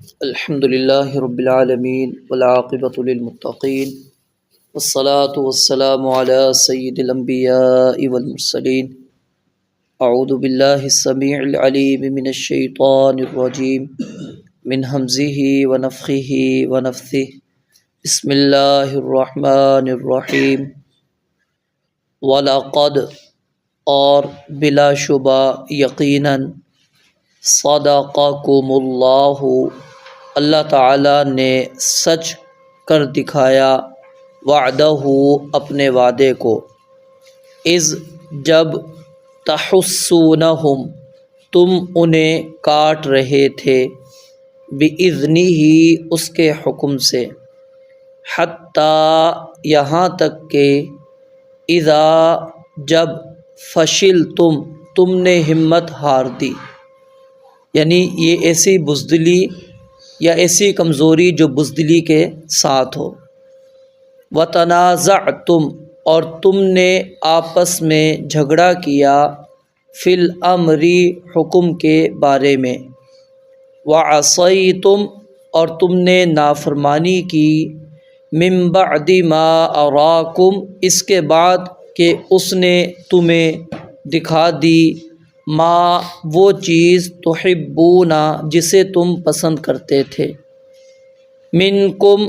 الحمد للہ رب العالمین والعاقبۃ للمتقین والصلاة والسلام علی سید الانبیاء والمرسلین اعوذ باللہ السمیع العلیم من الشیطان الرجیم من ہمزہ ونفخہ ونفثہ بسم اللہ الرحمن الرحیم وَلَقَدْ اور بلا شبہ یقیناً صدقکم اللہ اللہ تعالیٰ نے سچ کر دکھایا وعدہ اپنے وعدے کو اذ جب تحسونہم تم انہیں کاٹ رہے تھے بِإِذْنِهِ اس کے حکم سے حتیٰ یہاں تک کہ اذا جب فشلتم نے ہمت ہار دی، یعنی یہ ایسی بزدلی یا ایسی کمزوری جو بزدلی کے ساتھ ہو۔ وَتَنَازَعْتُمْ اور تم نے آپس میں جھگڑا کیا فی الامر حکم کے بارے میں، وَعَصَيْتُمْ اور تم نے نافرمانی کی من بعد ما اراکم اس کے بعد کہ اس نے تمہیں دکھا دی ما وہ چیز تحبون جسے تم پسند کرتے تھے، منکم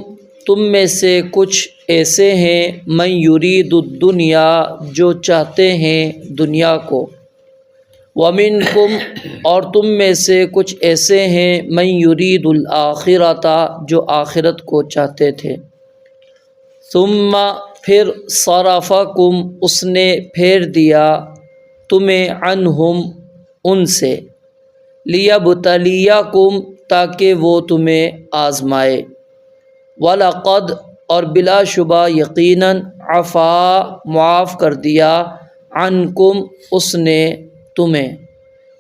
تم میں سے کچھ ایسے ہیں من یرید الدنیا جو چاہتے ہیں دنیا کو، ومنکم اور تم میں سے کچھ ایسے ہیں من یرید الآخرۃ جو آخرت کو چاہتے تھے، ثم پھر صرفکم اس نے پھیر دیا تمہیں عنہم ان سے، لیبتلیکم تاکہ وہ تمہیں آزمائے، وَلَقَدْ اور بلا شبہ یقیناً عفا معاف کر دیا عنکم اس نے تمہیں،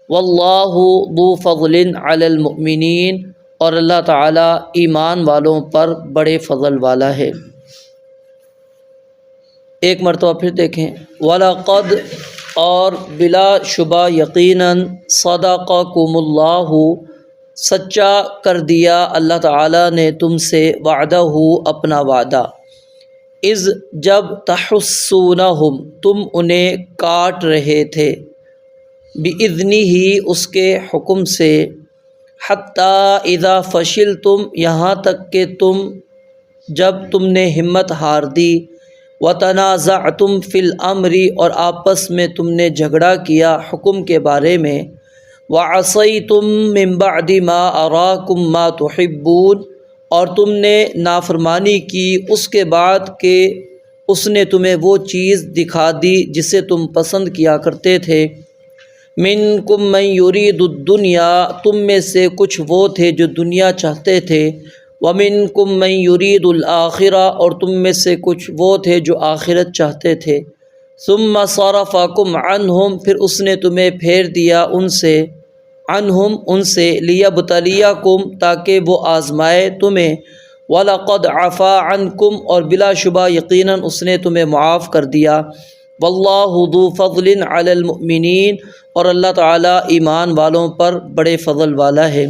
واللہ ذو فضل علی المؤمنین اور اللہ تعالیٰ ایمان والوں پر بڑے فضل والا ہے۔ ایک مرتبہ پھر دیکھیں، وَلَقَدْ اور بلا شبہ یقیناً صدقکم اللہ سچا کر دیا اللہ تعالیٰ نے تم سے وعدہ اپنا وعدہ، اذ جب تحسونہم تم انہیں کاٹ رہے تھے بِإِذْنِهِ اس کے حکم سے، حتیٰ اذا فشلتم یہاں تک کہ جب تم نے ہمت ہار دی، وَتَنَازَعْتُمْ فِي الْأَمْرِ اور آپس میں تم نے جھگڑا کیا حکم کے بارے میں، وَعَصَيْتُمْ مِن بَعْدِ مَا أَرَاكُمْ مَا تُحِبُّونَ اور تم نے نافرمانی کی اس کے بعد کہ اس نے تمہیں وہ چیز دکھا دی جسے تم پسند کیا کرتے تھے، مِنْكُمْ مَن يُرِيدُ الدُّنْيَا تم میں سے کچھ وہ تھے جو دنیا چاہتے تھے، وَمِنْكُمْ مَن يُرِيدُ الْآخِرَةَ اور تم میں سے کچھ وہ تھے جو آخرت چاہتے تھے، ثُمَّ صَرَفَكُمْ عَنْهُمْ پھر اس نے تمہیں پھیر دیا ان سے، عنہم ان سے، لیبتلیکم تاکہ وہ آزمائے تمہیں، وَلَقَدْ عَفَا عَنْكُمْ اور بلا شبہ یقیناً اس نے تمہیں معاف کر دیا، وَاللَّهُ ذُو فَضْلٍ عَلَى الْمُؤْمِنِينَ اور اللہ تعالیٰ ایمان والوں پر بڑے فضل والا ہے۔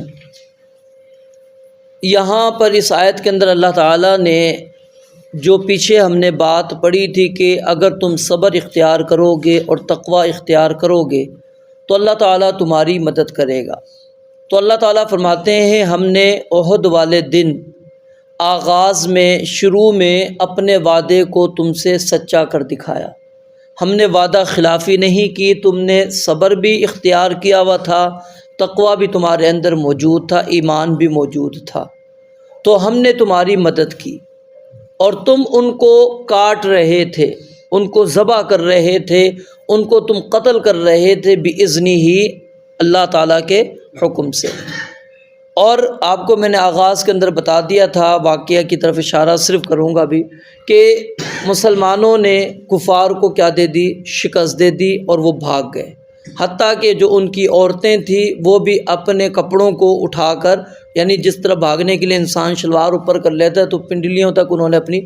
یہاں پر اس آیت کے اندر اللہ تعالیٰ نے جو پیچھے ہم نے بات پڑھی تھی کہ اگر تم صبر اختیار کرو گے اور تقوی اختیار کرو گے تو اللہ تعالیٰ تمہاری مدد کرے گا، تو اللہ تعالیٰ فرماتے ہیں ہم نے احد والے دن آغاز میں شروع میں اپنے وعدے کو تم سے سچا کر دکھایا، ہم نے وعدہ خلافی نہیں کی، تم نے صبر بھی اختیار کیا ہوا تھا، تقوی بھی تمہارے اندر موجود تھا، ایمان بھی موجود تھا، تو ہم نے تمہاری مدد کی، اور تم ان کو کاٹ رہے تھے، ان کو ذبح کر رہے تھے، ان کو تم قتل کر رہے تھے بِإِذْنِهِ اللہ تعالیٰ کے حکم سے۔ اور آپ کو میں نے آغاز کے اندر بتا دیا تھا، واقعہ کی طرف اشارہ صرف کروں گا بھی، کہ مسلمانوں نے کفار کو کیا دے دی؟ شکست دے دی، اور وہ بھاگ گئے، حتیٰ کہ جو ان کی عورتیں تھیں وہ بھی اپنے کپڑوں کو اٹھا کر، یعنی جس طرح بھاگنے کے لیے انسان شلوار اوپر کر لیتا ہے تو پنڈلیوں تک انہوں نے اپنی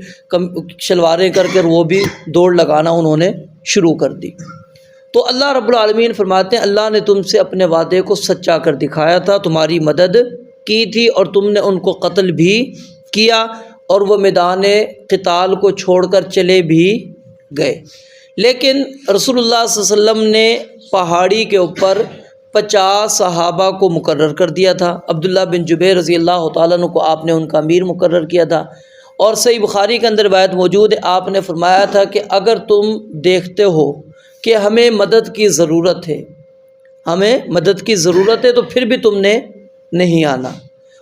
شلواریں کر کے وہ بھی دوڑ لگانا انہوں نے شروع کر دی۔ تو اللہ رب العالمین فرماتے ہیں اللہ نے تم سے اپنے وعدے کو سچا کر دکھایا تھا، تمہاری مدد کی تھی اور تم نے ان کو قتل بھی کیا اور وہ میدان قتال کو چھوڑ کر چلے بھی گئے۔ لیکن رسول اللہ صلی اللہ علیہ وسلم نے پہاڑی کے اوپر 50 صحابہ کو مقرر کر دیا تھا۔ عبداللہ بن جبیر رضی اللہ تعالیٰ عنہ کو آپ نے ان کا امیر مقرر کیا تھا، اور صحیح بخاری کے اندر روایت موجود ہے، آپ نے فرمایا تھا کہ اگر تم دیکھتے ہو کہ ہمیں مدد کی ضرورت ہے، ہمیں مدد کی ضرورت ہے، تو پھر بھی تم نے نہیں آنا،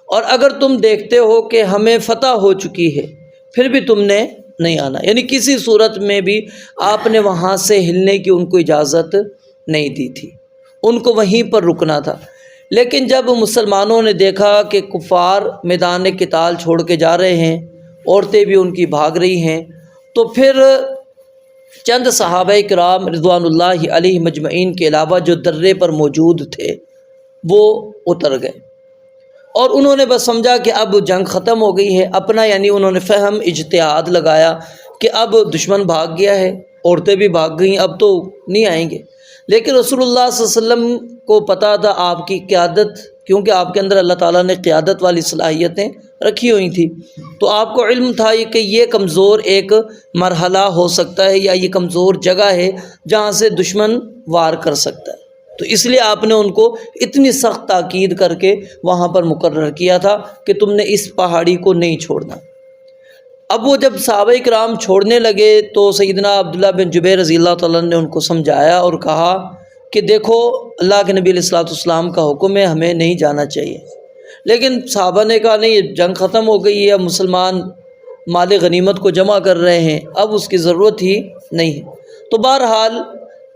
اور اگر تم دیکھتے ہو کہ ہمیں فتح ہو چکی ہے پھر بھی تم نے نہیں آنا۔ یعنی کسی صورت میں بھی آپ نے وہاں سے ہلنے کی ان کو اجازت نہیں دی تھی، ان کو وہیں پر رکنا تھا۔ لیکن جب مسلمانوں نے دیکھا کہ کفار میدان قتال چھوڑ کے جا رہے ہیں، عورتیں بھی ان کی بھاگ رہی ہیں، تو پھر چند صحابہ کرام رضوان اللہ علیہ مجمعین کے علاوہ جو درے پر موجود تھے وہ اتر گئے، اور انہوں نے بس سمجھا کہ اب جنگ ختم ہو گئی ہے، اپنا یعنی انہوں نے فہم اجتہاد لگایا کہ اب دشمن بھاگ گیا ہے، عورتیں بھی بھاگ گئیں، اب تو نہیں آئیں گے۔ لیکن رسول اللہ صلی اللہ علیہ وسلم کو پتہ تھا آپ کی قیادت، کیونکہ آپ کے اندر اللہ تعالیٰ نے قیادت والی صلاحیتیں رکھی ہوئی تھیں، تو آپ کو علم تھا کہ یہ کمزور ایک مرحلہ ہو سکتا ہے، یا یہ کمزور جگہ ہے جہاں سے دشمن وار کر سکتا ہے، تو اس لیے آپ نے ان کو اتنی سخت تاکید کر کے وہاں پر مقرر کیا تھا کہ تم نے اس پہاڑی کو نہیں چھوڑنا۔ اب وہ جب صحابہ کرام چھوڑنے لگے تو سیدنا عبداللہ بن جبیر رضی اللہ تعالیٰ نے ان کو سمجھایا اور کہا کہ دیکھو اللہ کے نبی علیہ الصلوۃ والسلام کا حکم ہے، ہمیں نہیں جانا چاہیے۔ لیکن صحابہ نے کہا نہیں، یہ جنگ ختم ہو گئی ہے، مسلمان مال غنیمت کو جمع کر رہے ہیں، اب اس کی ضرورت ہی نہیں ہے۔ تو بہرحال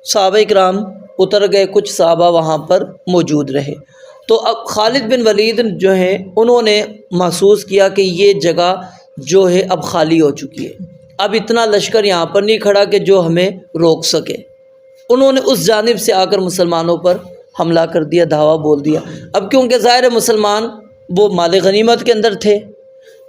صحابہ کرام اتر گئے، کچھ صحابہ وہاں پر موجود رہے۔ تو اب خالد بن ولید جو ہیں انہوں نے محسوس کیا کہ یہ جگہ جو ہے اب خالی ہو چکی ہے، اب اتنا لشکر یہاں پر نہیں کھڑا کہ جو ہمیں روک سکے۔ انہوں نے اس جانب سے آ کر مسلمانوں پر حملہ کر دیا، دھاوا بول دیا۔ اب کیونکہ ظاہر مسلمان وہ مال غنیمت کے اندر تھے،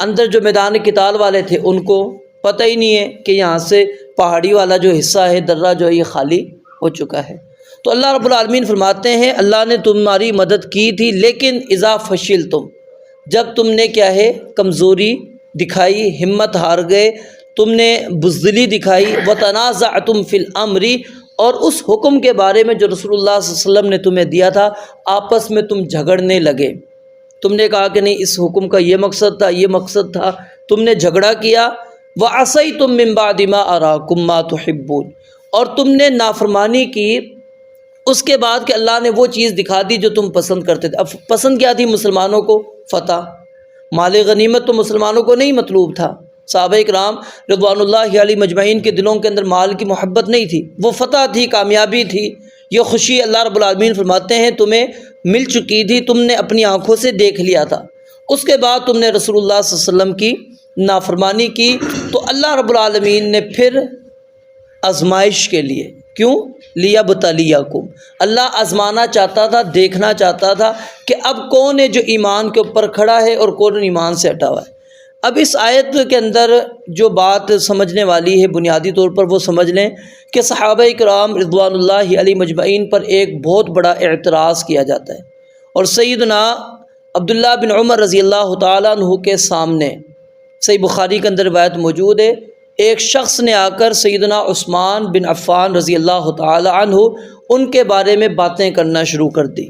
اندر جو میدان قتال والے تھے ان کو پتہ ہی نہیں ہے کہ یہاں سے پہاڑی والا جو حصہ ہے، درہ جو ہے، یہ خالی ہو چکا ہے۔ تو اللہ رب العالمین فرماتے ہیں اللہ نے تمہاری مدد کی تھی، لیکن اذا فشلتم، جب تم نے کیا ہے کمزوری دکھائی، ہمت ہار گئے، تم نے بزدلی دکھائی، وتنازعتم فی الامر، اور اس حکم کے بارے میں جو رسول اللہ صلی اللہ علیہ وسلم نے تمہیں دیا تھا آپس میں تم جھگڑنے لگے، تم نے کہا کہ نہیں اس حکم کا یہ مقصد تھا، یہ مقصد تھا، تم نے جھگڑا کیا، وعصیتم من بعد ما اراکم ما تحبون، اور تم نے نافرمانی کی اس کے بعد کہ اللہ نے وہ چیز دکھا دی جو تم پسند کرتے تھے۔ اب پسند کیا تھی مسلمانوں کو؟ فتح، مال غنیمت تو مسلمانوں کو نہیں مطلوب تھا۔ صحابہ کرام رضوان اللہ علیہ مجمعین کے دلوں کے اندر مال کی محبت نہیں تھی، وہ فتح تھی، کامیابی تھی، یہ خوشی اللہ رب العالمین فرماتے ہیں تمہیں مل چکی تھی، تم نے اپنی آنکھوں سے دیکھ لیا تھا۔ اس کے بعد تم نے رسول اللہ صلی اللہ علیہ وسلم کی نافرمانی کی، تو اللہ رب العالمین نے پھر آزمائش کے لیے، کیوں؟ لیبتلیکم، اللہ آزمانا چاہتا تھا، دیکھنا چاہتا تھا کہ اب کون ہے جو ایمان کے اوپر کھڑا ہے اور کون ایمان سے ہٹا ہوا ہے۔ اب اس آیت کے اندر جو بات سمجھنے والی ہے بنیادی طور پر وہ سمجھ لیں کہ صحابہ کرام رضوان اللہ علیہ مجمعین پر ایک بہت بڑا اعتراض کیا جاتا ہے، اور سیدنا عبداللہ بن عمر رضی اللہ تعالیٰ عنہ کے سامنے صحیح بخاری کے اندر روایت موجود ہے، ایک شخص نے آ کر سیدنا عثمان بن عفان رضی اللہ تعالی عنہ ان کے بارے میں باتیں کرنا شروع کر دی،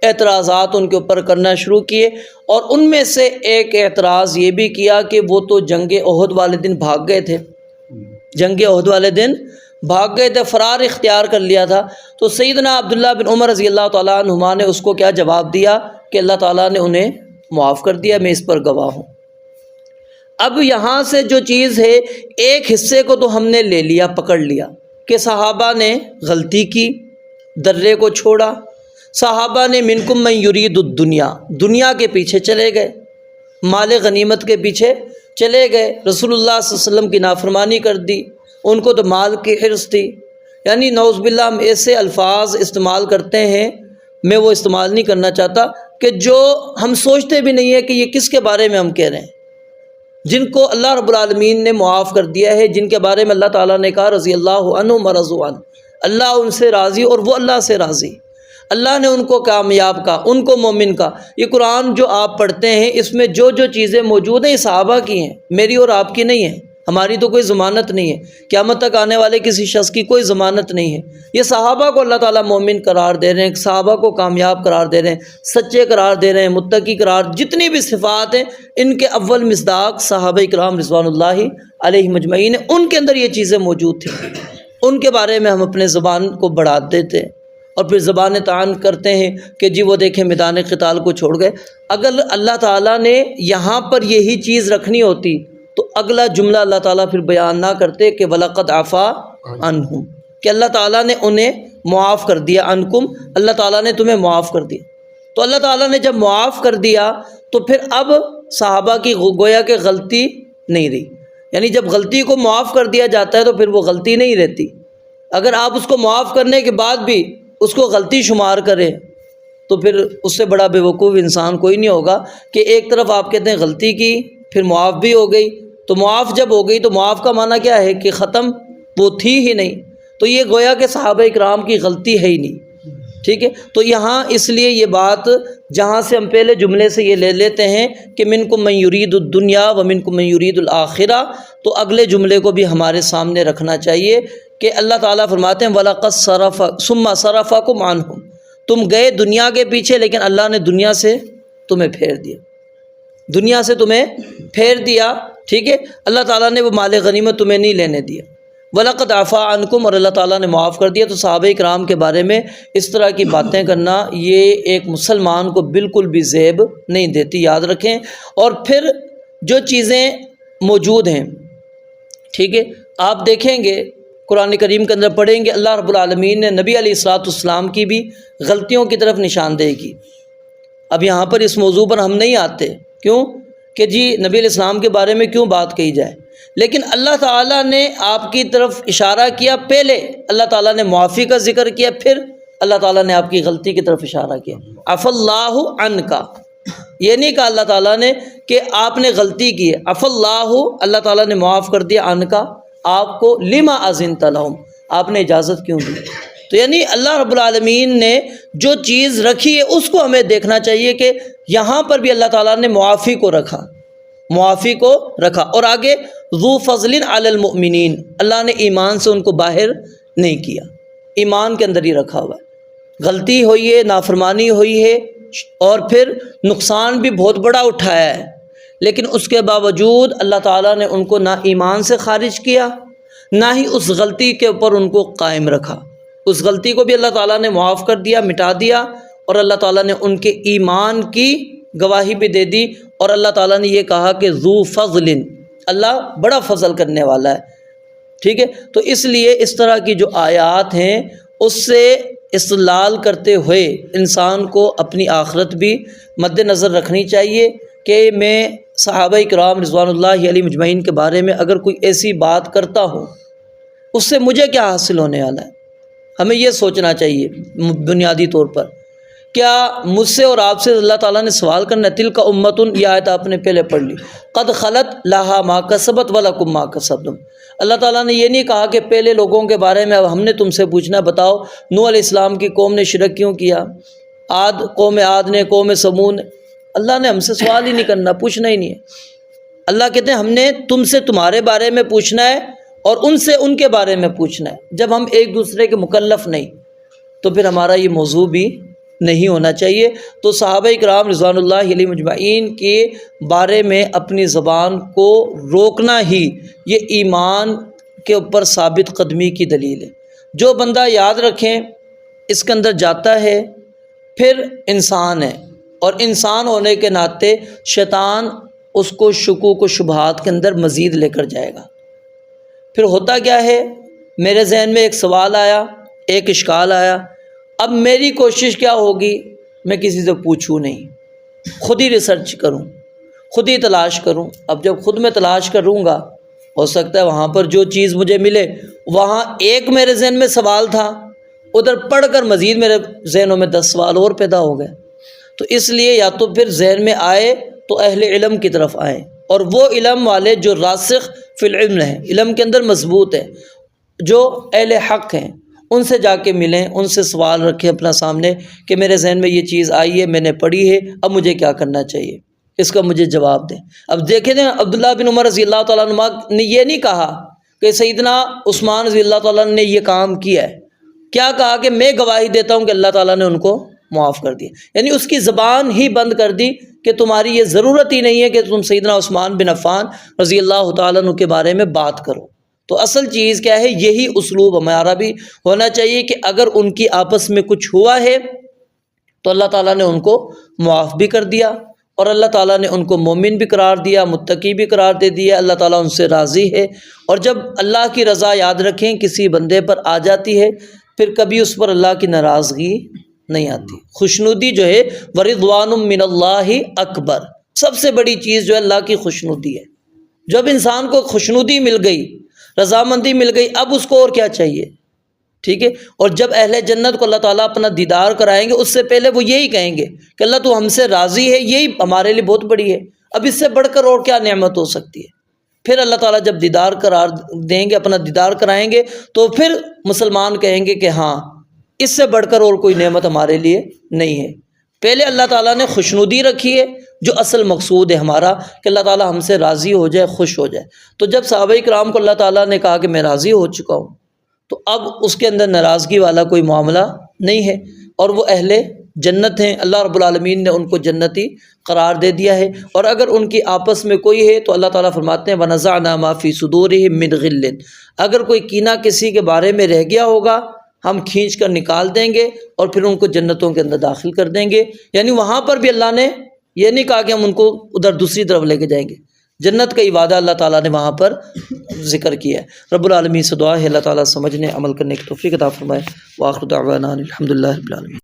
اعتراضات ان کے اوپر کرنا شروع کیے، اور ان میں سے ایک اعتراض یہ بھی کیا کہ وہ تو جنگ احد والے دن بھاگ گئے تھے، جنگ احد والے دن بھاگ گئے تھے، فرار اختیار کر لیا تھا۔ تو سیدنا عبداللہ بن عمر رضی اللہ تعالیٰ عنہما نے اس کو کیا جواب دیا کہ اللہ تعالیٰ نے انہیں معاف کر دیا، میں اس پر گواہ ہوں۔ اب یہاں سے جو چیز ہے ایک حصے کو تو ہم نے لے لیا، پکڑ لیا کہ صحابہ نے غلطی کی، درے کو چھوڑا، صحابہ نے منکم من یرید الدنیا، دنیا کے پیچھے چلے گئے، مال غنیمت کے پیچھے چلے گئے، رسول اللہ صلی اللہ علیہ وسلم کی نافرمانی کر دی، ان کو تو مال کی حرص تھی۔ یعنی نعوذ باللہ ہم ایسے الفاظ استعمال کرتے ہیں، میں وہ استعمال نہیں کرنا چاہتا، کہ جو ہم سوچتے بھی نہیں ہے کہ یہ کس کے بارے میں ہم کہہ رہے ہیں، جن کو اللہ رب العالمین نے معاف کر دیا ہے، جن کے بارے میں اللہ تعالیٰ نے کہا رضی اللہ عنہم ورضوا عنہ، اللہ ان سے راضی اور وہ اللہ سے راضی۔ اللہ نے ان کو کامیاب کہا، ان کو مومن کہا۔ یہ قرآن جو آپ پڑھتے ہیں اس میں جو جو چیزیں موجود ہیں یہ صحابہ کی ہیں، میری اور آپ کی نہیں ہیں، ہماری تو کوئی ضمانت نہیں ہے، قیامت تک آنے والے کسی شخص کی کوئی ضمانت نہیں ہے۔ یہ صحابہ کو اللہ تعالیٰ مومن قرار دے رہے ہیں، صحابہ کو کامیاب قرار دے رہے ہیں، سچے قرار دے رہے ہیں، متقی قرار، جتنی بھی صفات ہیں ان کے اول مصداق صحابہ کرام رضوان اللہ علیہم اجمعین ہیں۔ ان کے اندر یہ چیزیں موجود تھیں، ان کے بارے میں ہم اپنے زبان کو بڑھا دیتے ہیں اور پھر زبان طعن کرتے ہیں کہ جی وہ دیکھیں میدان قتال کو چھوڑ گئے۔ اگر اللہ تعالیٰ نے یہاں پر یہی چیز رکھنی ہوتی تو اگلا جملہ اللہ تعالیٰ پھر بیان نہ کرتے کہ وَلَقَدْ عَفَا عَنْهُمْ، کہ اللہ تعالیٰ نے انہیں معاف کر دیا، عنکم، اللہ تعالیٰ نے تمہیں معاف کر دیا۔ تو اللہ تعالیٰ نے جب معاف کر دیا تو پھر اب صحابہ کی گویا کہ غلطی نہیں رہی، یعنی جب غلطی کو معاف کر دیا جاتا ہے تو پھر وہ غلطی نہیں رہتی۔ اگر آپ اس کو معاف کرنے کے بعد بھی اس کو غلطی شمار کریں تو پھر اس سے بڑا بیوقوف انسان کوئی نہیں ہوگا کہ ایک طرف آپ کہتے ہیں غلطی کی پھر معاف بھی ہو گئی، تو معاف جب ہو گئی تو معاف کا معنی کیا ہے کہ ختم، وہ تھی ہی نہیں، تو یہ گویا کہ صحابہ اکرام کی غلطی ہے ہی نہیں، ٹھیک ہے۔ تو یہاں اس لیے یہ بات جہاں سے ہم پہلے جملے سے یہ لے لیتے ہیں کہ منکم من یرید الدنیا ومنکم من یرید الآخرہ، تو اگلے جملے کو بھی ہمارے سامنے رکھنا چاہیے کہ اللہ تعالیٰ فرماتے ہیں وَلَقَدْ ثُمَّ صَرَفَكُمْ عَنْهُمْ، تم گئے دنیا کے پیچھے لیکن اللہ نے دنیا سے تمہیں پھیر دیا، دنیا سے تمہیں پھیر دیا، ٹھیک ہے۔ اللہ تعالیٰ نے وہ مال غنیمت تمہیں نہیں لینے دیا۔ وَلَقَدْ عَفَا عَنْكُمْ، اور اللہ تعالیٰ نے معاف کر دیا۔ تو صحابہ کرام کے بارے میں اس طرح کی باتیں کرنا یہ ایک مسلمان کو بالکل بھی زیب نہیں دیتی، یاد رکھیں۔ اور پھر جو چیزیں موجود ہیں، ٹھیک ہے، آپ دیکھیں گے قرآن کریم کے اندر پڑھیں گے اللہ رب العالمین نے نبی علیہ الصلاۃ والسلام کی بھی غلطیوں کی طرف نشاندہی کی۔ اب یہاں پر اس موضوع پر ہم نہیں آتے، کیوں کہ جی نبی علیہ السلام کے بارے میں کیوں بات کہی جائے، لیکن اللہ تعالیٰ نے آپ کی طرف اشارہ کیا، پہلے اللہ تعالیٰ نے معافی کا ذکر کیا، پھر اللہ تعالیٰ نے آپ کی غلطی کی طرف اشارہ کیا۔ عفا اللہ عنک، یہ نہیں کہا اللہ تعالیٰ نے کہ آپ نے غلطی کی ہے، عفا اللہ، اللہ تعالیٰ نے معاف کر دیا، عنک، آپ کو، لما اذنت لہم، آپ نے اجازت کیوں دی۔ تو یعنی اللہ رب العالمین نے جو چیز رکھی ہے اس کو ہمیں دیکھنا چاہیے کہ یہاں پر بھی اللہ تعالیٰ نے معافی کو رکھا، معافی کو رکھا۔ اور آگے ذو فضل علی المؤمنین، اللہ نے ایمان سے ان کو باہر نہیں کیا، ایمان کے اندر ہی رکھا ہوا ہے۔ غلطی ہوئی ہے، نافرمانی ہوئی ہے اور پھر نقصان بھی بہت بڑا اٹھایا ہے، لیکن اس کے باوجود اللہ تعالیٰ نے ان کو نہ ایمان سے خارج کیا، نہ ہی اس غلطی کے اوپر ان کو قائم رکھا۔ اس غلطی کو بھی اللہ تعالیٰ نے معاف کر دیا، مٹا دیا، اور اللہ تعالیٰ نے ان کے ایمان کی گواہی بھی دے دی، اور اللہ تعالیٰ نے یہ کہا کہ ذو فضل، اللہ بڑا فضل کرنے والا ہے، ٹھیک ہے۔ تو اس لیے اس طرح کی جو آیات ہیں اس سے استدلال کرتے ہوئے انسان کو اپنی آخرت بھی مد نظر رکھنی چاہیے کہ میں صحابہ کرام رضوان اللہ علیہم اجمعین کے بارے میں اگر کوئی ایسی بات کرتا ہوں اس سے مجھے کیا حاصل ہونے والا ہے، ہمیں یہ سوچنا چاہیے بنیادی طور پر۔ کیا مجھ سے اور آپ سے اللہ تعالیٰ نے سوال کرنا ہے؟ تلک امتن، یہ آیت آپ نے پہلے پڑھ لی، قد خلت لہا ما کسبت ولکم ما کسبتم۔ اللہ تعالیٰ نے یہ نہیں کہا کہ پہلے لوگوں کے بارے میں اب ہم نے تم سے پوچھنا، بتاؤ نوح علیہ السلام کی قوم نے شرک کیوں کیا، قوم عاد نے، قوم سمود نے۔ اللہ نے ہم سے سوال ہی نہیں کرنا، پوچھنا ہی نہیں ہے۔ اللہ کہتے ہیں ہم نے تم سے تمہارے بارے میں پوچھنا ہے اور ان سے ان کے بارے میں پوچھنا ہے۔ جب ہم ایک دوسرے کے مکلف نہیں تو پھر ہمارا یہ موضوع بھی نہیں ہونا چاہیے۔ تو صحابہ کرام رضوان اللہ علیہم اجمعین کے بارے میں اپنی زبان کو روکنا ہی یہ ایمان کے اوپر ثابت قدمی کی دلیل ہے۔ جو بندہ یاد رکھیں اس کے اندر جاتا ہے پھر انسان ہے، اور انسان ہونے کے ناطے شیطان اس کو شکوک و شبہات کے اندر مزید لے کر جائے گا۔ پھر ہوتا کیا ہے، میرے ذہن میں ایک سوال آیا، ایک اشکال آیا، اب میری کوشش کیا ہوگی، میں کسی سے پوچھوں نہیں، خود ہی ریسرچ کروں، خود ہی تلاش کروں۔ اب جب خود میں تلاش کروں گا ہو سکتا ہے وہاں پر جو چیز مجھے ملے، وہاں ایک میرے ذہن میں سوال تھا، ادھر پڑھ کر مزید میرے ذہنوں میں 10 سوال اور پیدا ہو گئے۔ تو اس لیے یا تو پھر ذہن میں آئے تو اہل علم کی طرف آئیں، اور وہ علم والے جو راسخ فی العلم ہیں، علم کے اندر مضبوط ہیں، جو اہل حق ہیں، ان سے جا کے ملیں، ان سے سوال رکھیں اپنا سامنے کہ میرے ذہن میں یہ چیز آئی ہے، میں نے پڑھی ہے، اب مجھے کیا کرنا چاہیے، اس کا مجھے جواب دیں۔ اب دیکھیں نا، عبداللہ بن عمر رضی اللہ تعالیٰ عنہ نے یہ نہیں کہا کہ سیدنا عثمان رضی اللہ تعالیٰ عنہ نے یہ کام کیا ہے، کیا کہا کہ میں گواہی دیتا ہوں کہ اللہ تعالیٰ نے ان کو معاف کر دیا، یعنی اس کی زبان ہی بند کر دی کہ تمہاری یہ ضرورت ہی نہیں ہے کہ تم سیدنا عثمان بن عفان رضی اللہ تعالیٰ عنہ کے بارے میں بات کرو۔ تو اصل چیز کیا ہے، یہی اسلوب ہمارا بھی ہونا چاہیے کہ اگر ان کی آپس میں کچھ ہوا ہے تو اللہ تعالیٰ نے ان کو معاف بھی کر دیا، اور اللہ تعالیٰ نے ان کو مومن بھی قرار دیا، متقی بھی قرار دے دیا، اللہ تعالیٰ ان سے راضی ہے۔ اور جب اللہ کی رضا یاد رکھیں کسی بندے پر آ جاتی ہے، پھر کبھی اس پر اللہ کی ناراضگی نہیں آتی۔ خوشنودی جو ہے وَرِضْوَانٌ مِّنَ اللَّهِ اکبر، سب سے بڑی چیز جو ہے اللہ کی خوشنودی ہے۔ جب انسان کو خوشنودی مل گئی، رضامندی مل گئی، اب اس کو اور کیا چاہیے؟ ٹھیک ہے۔ اور جب اہل جنت کو اللہ تعالیٰ اپنا دیدار کرائیں گے، اس سے پہلے وہ یہی کہیں گے کہ اللہ تو ہم سے راضی ہے، یہی ہمارے لیے بہت بڑی ہے، اب اس سے بڑھ کر اور کیا نعمت ہو سکتی ہے۔ پھر اللہ تعالیٰ جب دیدار قرار دیں گے، اپنا دیدار کرائیں گے، تو پھر مسلمان کہیں گے کہ ہاں اس سے بڑھ کر اور کوئی نعمت ہمارے لیے نہیں ہے۔ پہلے اللہ تعالیٰ نے خوشنودی رکھی ہے، جو اصل مقصود ہے ہمارا کہ اللہ تعالیٰ ہم سے راضی ہو جائے، خوش ہو جائے۔ تو جب صحابہ کرام کو اللہ تعالیٰ نے کہا کہ میں راضی ہو چکا ہوں، تو اب اس کے اندر ناراضگی والا کوئی معاملہ نہیں ہے، اور وہ اہل جنت ہیں، اللہ رب العالمین نے ان کو جنتی قرار دے دیا ہے۔ اور اگر ان کی آپس میں کوئی ہے تو اللہ تعالیٰ فرماتے ہیں وَنَزَعْنَا مَا فِي صُدُورِهِم مِّن غِلٍّ، اگر کوئی کینہ کسی کے بارے میں رہ گیا ہوگا، ہم کھینچ کر نکال دیں گے اور پھر ان کو جنتوں کے اندر داخل کر دیں گے۔ یعنی وہاں پر بھی اللہ نے یہ نہیں کہا کہ ہم ان کو ادھر دوسری طرف لے کے جائیں گے، جنت کا ہی وعدہ اللہ تعالیٰ نے وہاں پر ذکر کیا ہے۔ رب العالمین سے دعا ہے اللہ تعالیٰ سمجھنے عمل کرنے کی توفیق عطا فرمائے۔ وآخر دعوانا الحمدللہ رب العالمین۔